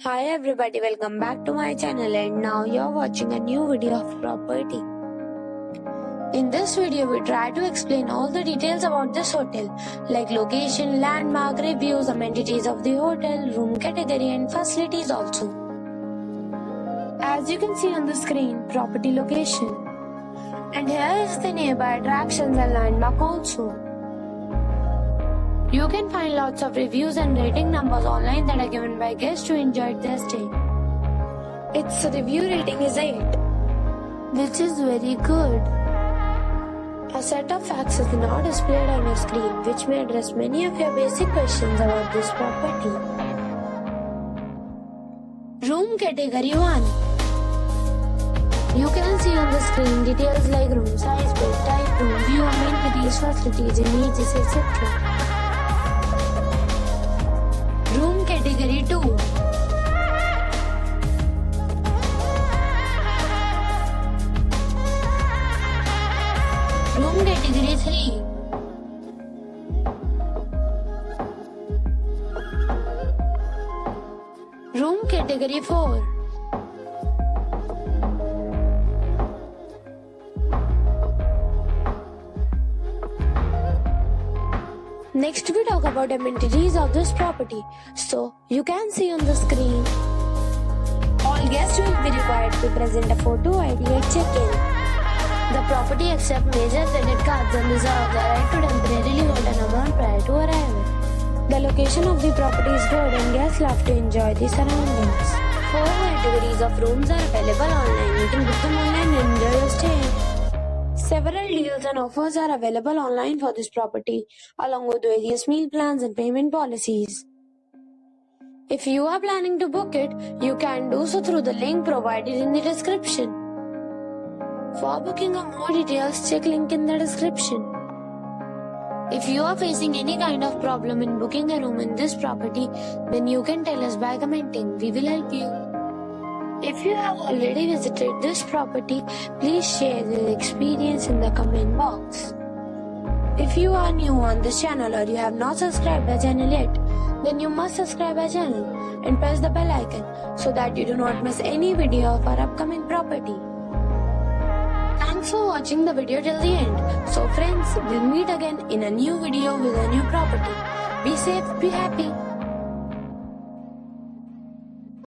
Hi everybody, welcome back to my channel and now you're watching a new video of property. In this video, we try to explain all the details about this hotel like location, landmark, reviews, amenities of the hotel, room category and facilities also. As you can see on the screen, property location. And here is the nearby attractions and landmark also. You can find lots of reviews and rating numbers online that are given by guests who enjoyed their stay. Its review rating is 8, which is very good. A set of facts is now displayed on your screen which may address many of your basic questions about this property. Room category 1. You can see on the screen details like room size, bed type, room view, amenities, facilities, images, etc. Room category 2. Room category 3. Room category 4. Next we talk about amenities of this property. So you can see on the screen, all guests will be required to present a photo ID at check-in. The property accepts major credit cards and reserves the right to temporarily hold an amount prior to arrival. The location of the property is good and guests love to enjoy the surroundings. 4 categories of rooms are available online. You can book them online and enjoy your stay. Several deals and offers are available online for this property, along with various meal plans and payment policies. If you are planning to book it, you can do so through the link provided in the description. For booking or more details, check link in the description. If you are facing any kind of problem in booking a room in this property, then you can tell us by commenting. We will help you. If you have already visited this property, please share your experience in the comment box. If you are new on this channel or you have not subscribed our channel yet, then you must subscribe our channel and press the bell icon so that you do not miss any video of our upcoming property. Thanks for watching the video till the end. So friends, we'll meet again in a new video with a new property. Be safe, be happy.